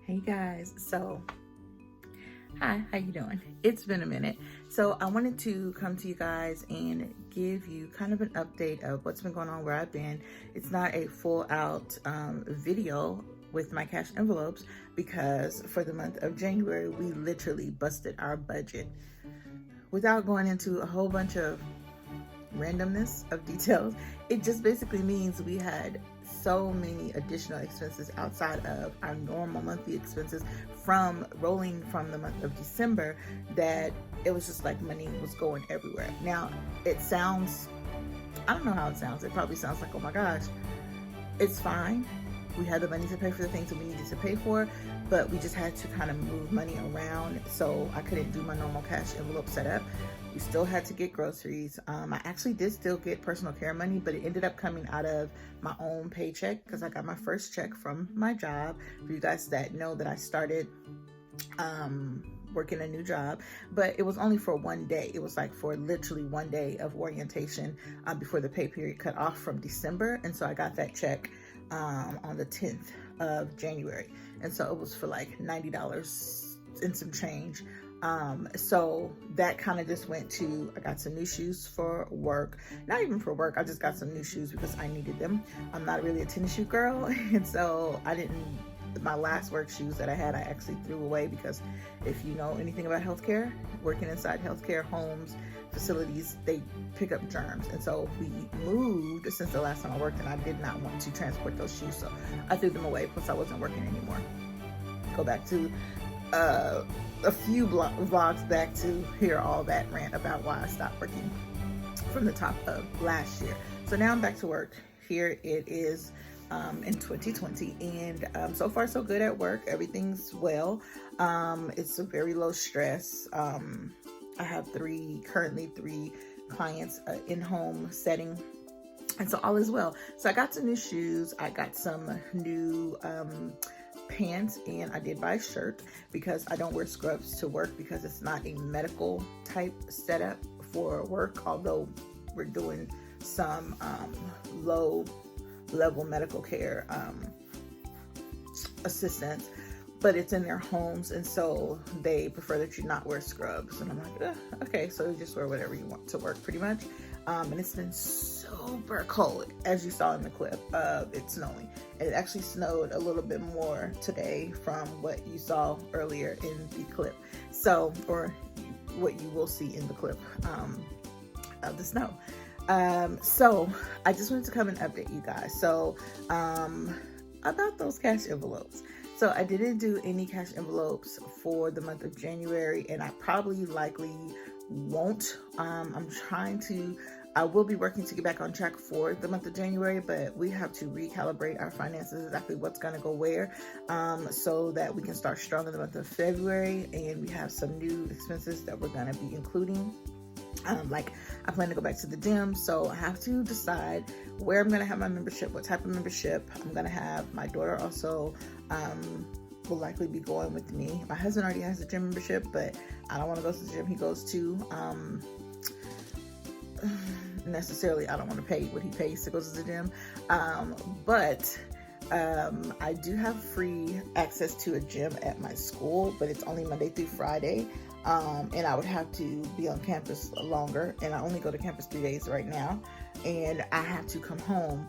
Hey guys, so hi, how you doing? It's been a minute. So I wanted to come to you guys and give you kind of an update of what's been going on, where I've been. It's not a full out video with my cash envelopes because for the month of January, we literally busted our budget. Without going into a whole bunch of randomness of details, it just basically means we had so many additional expenses outside of our normal monthly expenses from rolling from the month of December that it was just like money was going everywhere. Now it sounds, I don't know how it sounds. It probably sounds like, oh my gosh, it's fine. We had the money to pay for the things that we needed to pay for, but we just had to kind of move money around. So I couldn't do my normal cash envelope setup. We still had to get groceries. I actually did still get personal care money, but it ended up coming out of my own paycheck because I got my first check from my job. For you guys that know that I started working a new job, but it was only for one day. It was like for literally one day of orientation before the pay period cut off from December. And so I got that check on the 10th of January. And so it was for like $90 and some change. So that kind of just went to, I got some new shoes for work. Not even for work, I just got some new shoes because I needed them. I'm not really a tennis shoe girl, and so my last work shoes that I had, I actually threw away because if you know anything about healthcare, working inside healthcare homes, facilities, they pick up germs. And so we moved since the last time I worked and I did not want to transport those shoes. So I threw them away, plus I wasn't working anymore. Go back to a few vlogs back to hear all that rant about why I stopped working from the top of last year. So now I'm back to work. Here it is in 2020, and so far so good at work. Everything's well. It's a very low stress. I have currently three clients in-home setting, and so all is well. So I got some new shoes. I got some new pants, and I did buy a shirt because I don't wear scrubs to work because it's not a medical type setup for work, although we're doing some low level medical care assistance, but it's in their homes, and so they prefer that you not wear scrubs. And I'm like, okay, so you just wear whatever you want to work pretty much. And it's been super cold, as you saw in the clip of it snowing. And it actually snowed a little bit more today from what you saw earlier in the clip. So, or what you will see in the clip of the snow. So I just wanted to come and update you guys. So, about those cash envelopes. So I didn't do any cash envelopes for the month of January, and I probably likely won't. I will be working to get back on track for the month of January, but we have to recalibrate our finances, exactly what's going to go where, so that we can start strong in the month of February. And we have some new expenses that we're going to be including. Like I plan to go back to the gym, so I have to decide where I'm going to have my membership, what type of membership I'm going to have. My daughter also will likely be going with me. My husband already has a gym membership, but I don't want to go to the gym he goes to. Necessarily, I don't want to pay what he pays to go to the gym. But I do have free access to a gym at my school, but it's only Monday through Friday. And I would have to be on campus longer, and I only go to campus 3 days right now, and I have to come home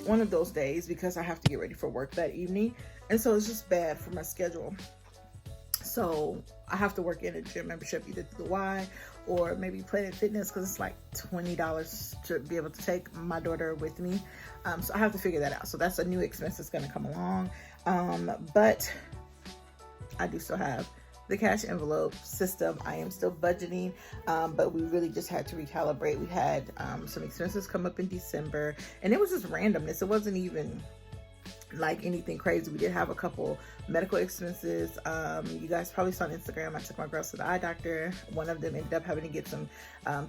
one of those days because I have to get ready for work that evening, and so it's just bad for my schedule. So I have to work in a gym membership either through the Y or maybe Planet Fitness because it's like $20 to be able to take my daughter with me. So I have to figure that out. So that's a new expense that's going to come along. But I do still have the cash envelope system. I am still budgeting, but we really just had to recalibrate. We had some expenses come up in December, and it was just randomness. It wasn't even like anything crazy. We did have a couple medical expenses. You guys probably saw on Instagram, I took my girls to the eye doctor. One of them ended up having to get some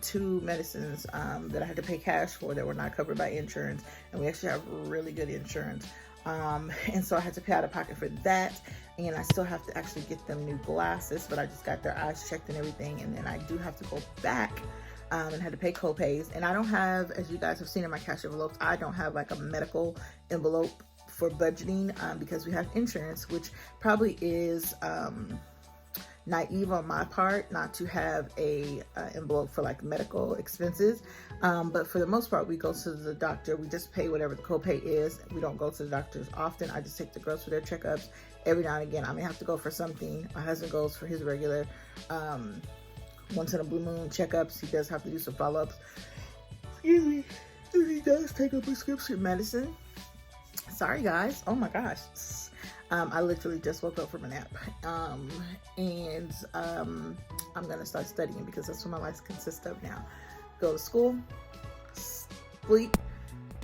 two medicines that I had to pay cash for that were not covered by insurance, and we actually have really good insurance. And so I had to pay out of pocket for that, and I still have to actually get them new glasses, but I just got their eyes checked and everything, and then I do have to go back and had to pay co-pays. And I don't have, as you guys have seen in my cash envelopes, I don't have like a medical envelope for budgeting because we have insurance, which probably is naive on my part not to have a envelope for like medical expenses, but for the most part we go to the doctor. We just pay whatever the copay is. We don't go to the doctors often. I just take the girls for their checkups. Every now and again I may have to go for something. My husband goes for his regular once in a blue moon checkups. He does have to do some follow-ups. He does take a prescription medicine. Sorry guys, oh my gosh. I literally just woke up from a nap, and I'm gonna start studying because that's what my life consists of now. Go to school, sleep,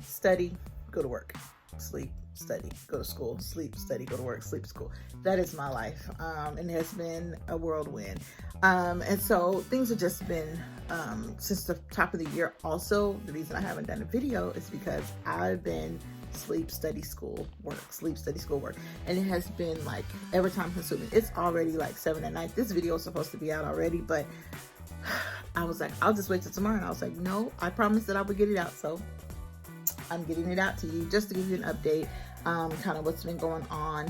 study, go to work, sleep, study, go to school, sleep, study, go to work, sleep, school. That is my life, and it has been a whirlwind. And so things have just been, since the top of the year. Also, the reason I haven't done a video is because I've been sleep, study, school, work, sleep, study, school, work, and it has been like ever time consuming. It's already like 7 at night. This video is supposed to be out already, but I was like, I'll just wait till tomorrow. And I was like, no, I promised that I would get it out, so I'm getting it out to you just to give you an update, kind of what's been going on,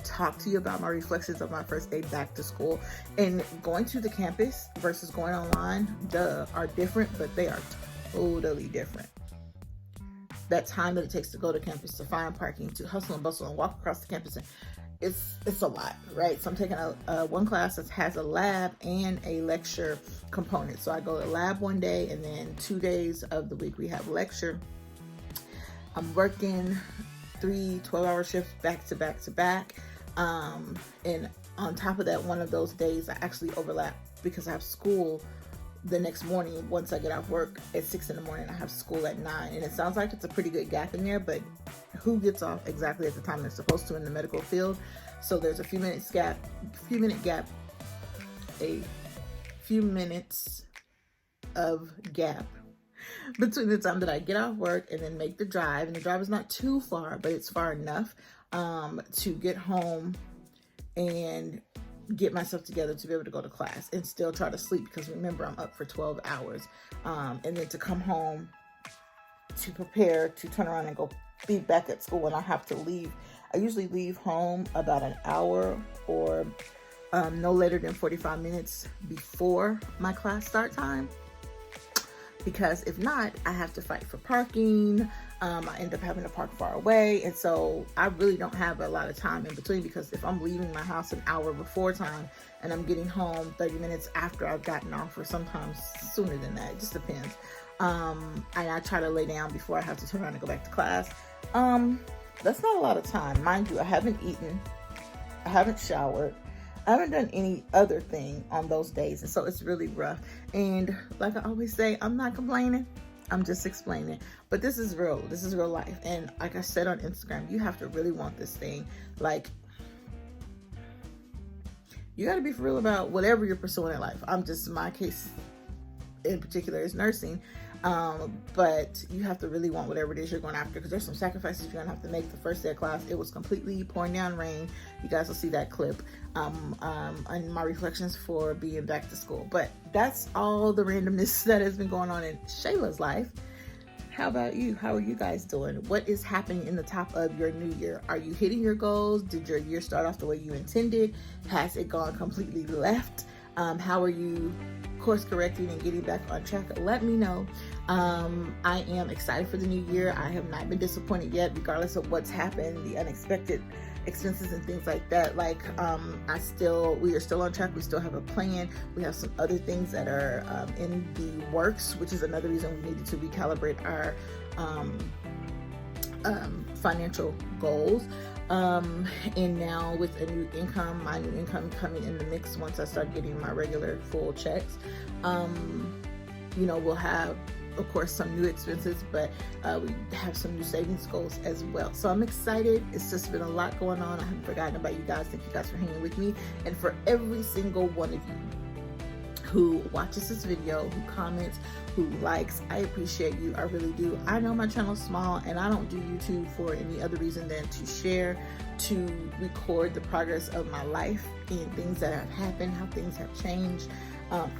talk to you about my reflections of my first day back to school. And going to the campus versus going online, are different, but they are totally different. That time that it takes to go to campus, to find parking, to hustle and bustle and walk across the campus, and it's a lot, right? So I'm taking one class that has a lab and a lecture component. So I go to lab one day, and then 2 days of the week we have lecture. I'm working 3 12-hour shifts back to back to back, and on top of that, one of those days I actually overlap because I have school the next morning. Once I get off work at 6 in the morning, I have school at 9, and it sounds like it's a pretty good gap in there, but who gets off exactly at the time they're supposed to in the medical field? So there's a few minutes of gap between the time that I get off work and then make the drive, and the drive is not too far, but it's far enough to get home and get myself together to be able to go to class and still try to sleep, because remember, I'm up for 12 hours, and then to come home to prepare to turn around and go be back at school. And I have to leave. I usually leave home about an hour or no later than 45 minutes before my class start time, because if not, I have to fight for parking. I end up having to park far away, and so I really don't have a lot of time in between, because if I'm leaving my house an hour before time and I'm getting home 30 minutes after I've gotten off, or sometimes sooner than that, it just depends, and I try to lay down before I have to turn around and go back to class, that's not a lot of time. Mind you, I haven't eaten, I haven't showered, I haven't done any other thing on those days, and so it's really rough. And like I always say, I'm not complaining, I'm just explaining. But this is real. This is real life. And like I said on Instagram, you have to really want this thing. Like, you got to be for real about whatever you're pursuing in life. My case in particular is nursing. But you have to really want whatever it is you're going after, because there's some sacrifices you're gonna have to make. The first day of class, it was completely pouring down rain. You guys will see that clip and my reflections for being back to school. But that's all the randomness that has been going on in Shayla's life. How about you? How are you guys doing? What is happening in the top of your new year? Are you hitting your goals? Did your year start off the way you intended? Has it gone completely left? How are you course correcting and getting back on track? Let me know. I am excited for the new year. I have not been disappointed yet, regardless of what's happened, the unexpected expenses and things like that. Like, we are still on track. We still have a plan. We have some other things that are in the works, which is another reason we needed to recalibrate our financial goals. And now with a new income, my new income coming in the mix once I start getting my regular full checks, we'll have, of course, some new expenses, but we have some new savings goals as well. So I'm excited. It's just been a lot going on. I haven't forgotten about you guys. Thank you guys for hanging with me. And for every single one of you who watches this video, who comments, who likes, I appreciate you. I really do. I know my channel's small, and I don't do YouTube for any other reason than to share, to record the progress of my life and things that have happened, how things have changed.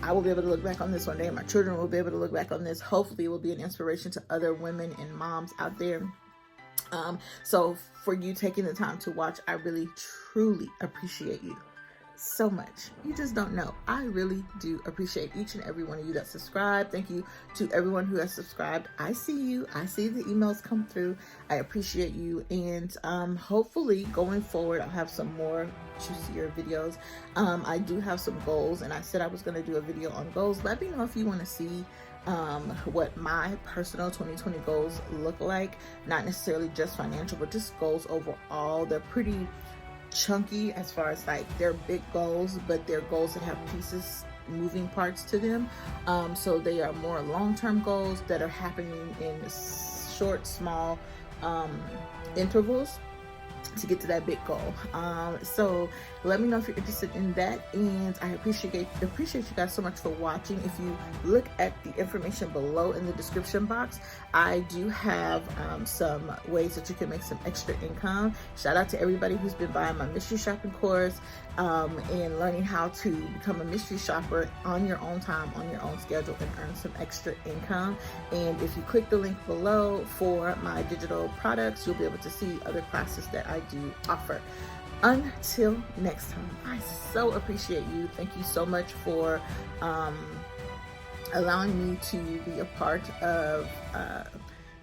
I will be able to look back on this one day. My children will be able to look back on this. Hopefully it will be an inspiration to other women and moms out there. So for you taking the time to watch, I really truly appreciate you so much. You just don't know. I really do appreciate each and every one of you that subscribe. Thank you to everyone who has subscribed. I see you. I see the emails come through. I appreciate you. And hopefully going forward, I'll have some more juicier videos. I do have some goals, and I said I was going to do a video on goals. Let me know if you want to see what my personal 2020 goals look like. Not necessarily just financial, but just goals overall. They're pretty chunky as far as like they're big goals, but they're goals that have pieces, moving parts to them. So they are more long-term goals that are happening in short, small intervals to get to that big goal. So let me know if you're interested in that, and I appreciate you guys so much for watching. If you look at the information below in the description box, I do have some ways that you can make some extra income. Shout out to everybody who's been buying my mystery shopping course and learning how to become a mystery shopper on your own time, on your own schedule, and earn some extra income. And if you click the link below for my digital products, you'll be able to see other classes that I do offer. Until next time, I so appreciate you. Thank you so much for allowing me to be a part of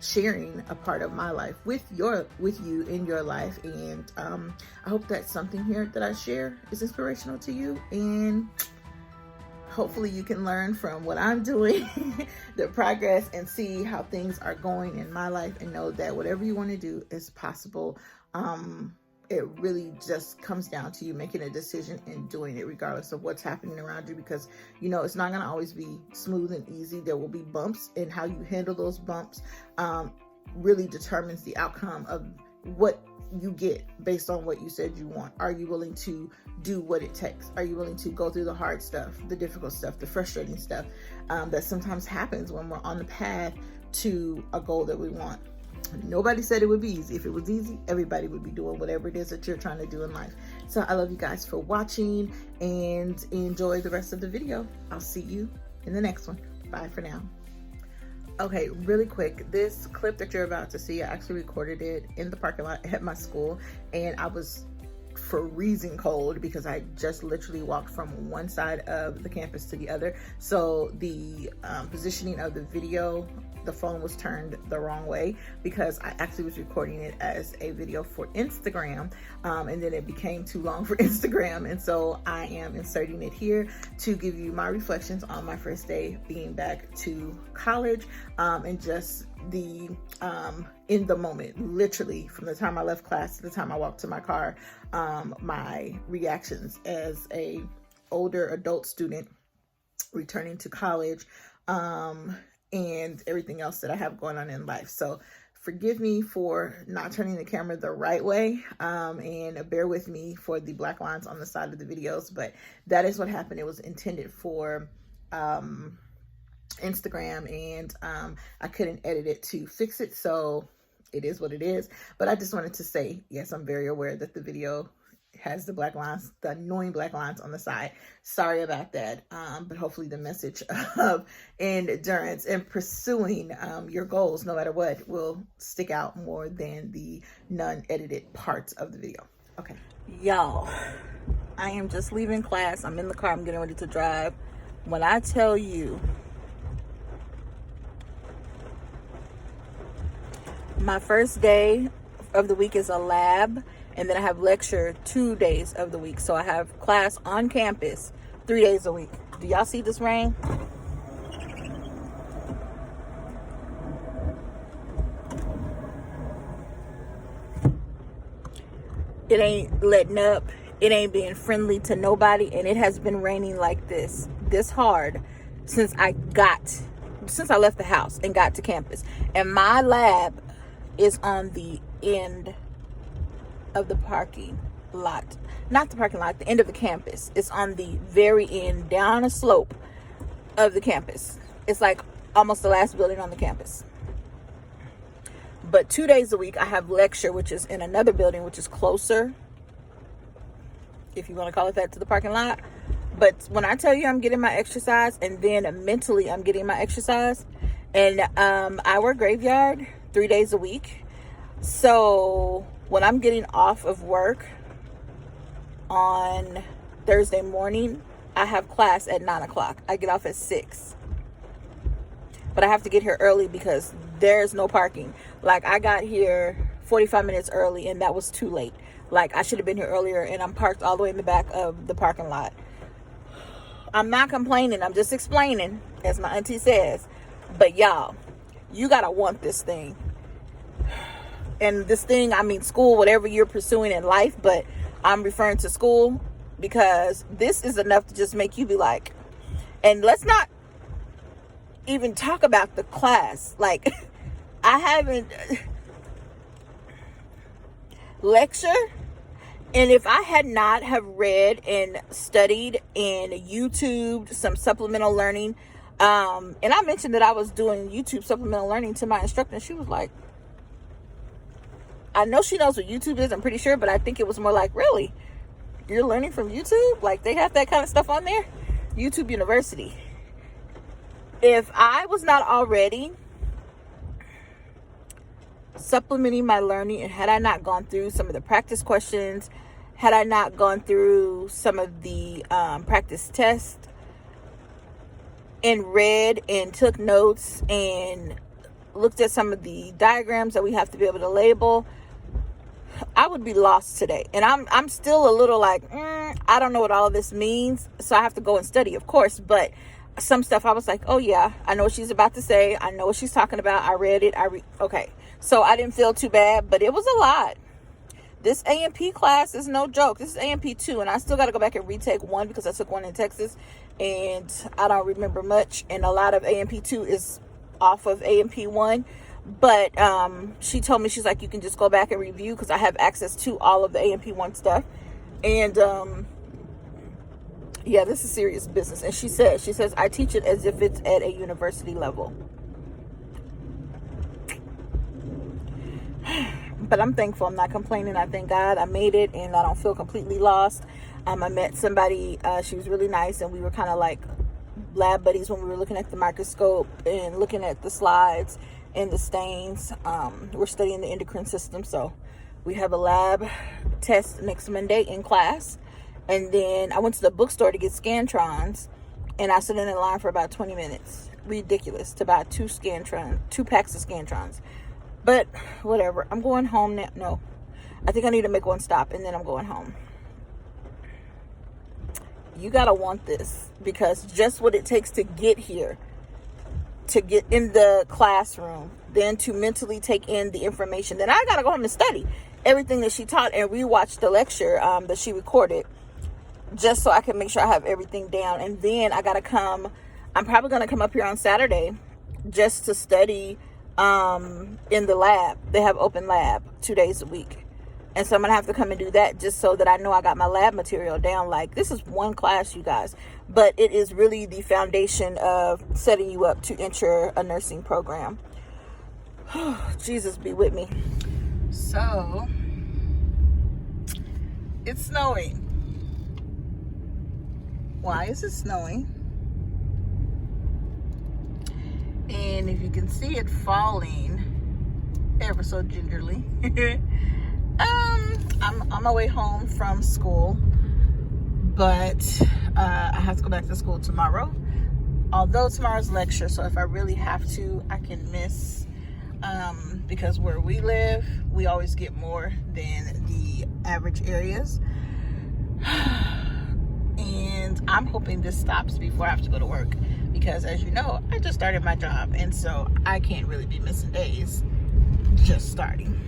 sharing a part of my life with you in your life. And I hope that something here that I share is inspirational to you, and hopefully you can learn from what I'm doing, the progress, and see how things are going in my life, and know that whatever you want to do is possible. It really just comes down to you making a decision and doing it regardless of what's happening around you, because you know it's not going to always be smooth and easy. There will be bumps, and how you handle those bumps really determines the outcome of what you get based on what you said you want. Are you willing to do what it takes? Are you willing to go through the hard stuff, the difficult stuff, the frustrating stuff that sometimes happens when we're on the path to a goal that we want? Nobody said it would be easy. If it was easy, everybody would be doing whatever it is that you're trying to do in life. So I love you guys for watching, and enjoy the rest of the video. I'll see you in the next one. Bye for now. Okay, really quick, this clip that you're about to see, I actually recorded it in the parking lot at my school, and I was freezing cold because I just literally walked from one side of the campus to the other. So the positioning of the video, the phone was turned the wrong way because I actually was recording it as a video for Instagram, and then it became too long for Instagram, and so I am inserting it here to give you my reflections on my first day being back to college, and just the in the moment, literally from the time I left class to the time I walked to my car, my reactions as a older adult student returning to college, and everything else that I have going on in life. So forgive me for not turning the camera the right way, and bear with me for the black lines on the side of the videos, but that is what happened. It was intended for Instagram, and I couldn't edit it to fix it, so it is what it is. But I just wanted to say, yes, I'm very aware that the video has the black lines, the annoying black lines on the side. Sorry about that. But hopefully the message of endurance and pursuing your goals, no matter what, will stick out more than the non-edited parts of the video. Okay. Y'all, I am just leaving class. I'm in the car. I'm getting ready to drive. When I tell you, my first day of the week is a lab, and then I have lecture 2 days of the week. So I have class on campus 3 days a week. Do y'all see this rain? It ain't letting up. It ain't being friendly to nobody. And it has been raining like this hard since I left the house and got to campus. And my lab is on the end of the parking lot. Not the parking lot, the end of the campus. It's on the very end, down a slope of the campus. It's like almost the last building on the campus. But 2 days a week I have lecture, which is in another building, which is closer, if you want to call it that, to the parking lot. But when I tell you I'm getting my exercise, and then mentally I'm getting my exercise, and I work graveyard 3 days a week. So when I'm getting off of work on Thursday morning, I have class at 9 o'clock. I get off at 6. But I have to get here early because there's no parking. Like, I got here 45 minutes early, and that was too late. Like, I should have been here earlier, and I'm parked all the way in the back of the parking lot. I'm not complaining. I'm just explaining, as my auntie says. But y'all, you gotta want this thing. And this thing, I mean school, whatever you're pursuing in life, but I'm referring to school because this is enough to just make you be like, and let's not even talk about the class. Like, I haven't lecture, and if I had not have read and studied and YouTubed some supplemental learning, and I mentioned that I was doing YouTube supplemental learning to my instructor, and she was like, I know she knows what YouTube is, I'm pretty sure, but I think it was more like, really? You're learning from YouTube? Like, they have that kind of stuff on there? YouTube University. If I was not already supplementing my learning, and had I not gone through some of the practice questions, had I not gone through some of the practice tests, and read and took notes and looked at some of the diagrams that we have to be able to label, I would be lost today. And I'm still a little like, I don't know what all of this means. So I have to go and study, of course. But some stuff I was like, oh yeah, I know what she's about to say. I know what she's talking about. I read it. Okay. So I didn't feel too bad, but it was a lot. This A&P class is no joke. This is A&P 2, and I still got to go back and retake 1 because I took 1 in Texas, and I don't remember much. And a lot of A&P 2 is off of A&P 1. But she told me, she's like, you can just go back and review because I have access to all of the A&P 1 stuff. And yeah, this is serious business. And she says, I teach it as if it's at a university level. But I'm thankful. I'm not complaining. I thank God I made it, and I don't feel completely lost. I met somebody. She was really nice, and we were kind of like lab buddies when we were looking at the microscope and looking at the slides and the stains. We're studying the endocrine system, so we have a lab test next Monday in class. And then I went to the bookstore to get Scantrons, and I stood in line for about 20 minutes. Ridiculous, to buy 2 packs of Scantrons. But whatever, I'm going home now. No, I think I need to make 1 stop, and then I'm going home. You gotta want this, because just what it takes to get here, to get in the classroom, then to mentally take in the information. Then I gotta go home and study everything that she taught and rewatch the lecture that she recorded, just so I can make sure I have everything down. And then I gotta come. I'm probably gonna come up here on Saturday just to study in the lab. They have open lab 2 days a week. And so I'm going to have to come and do that just so that I know I got my lab material down. Like, this is 1 class, you guys. But it is really the foundation of setting you up to enter a nursing program. Jesus be with me. So, it's snowing. Why is it snowing? And if you can see it falling ever so gingerly. I'm on my way home from school, but I have to go back to school tomorrow. Although tomorrow's lecture, so if I really have to, I can miss, because where we live, we always get more than the average areas. And I'm hoping this stops before I have to go to work, because as you know, I just started my job, and so I can't really be missing days just starting.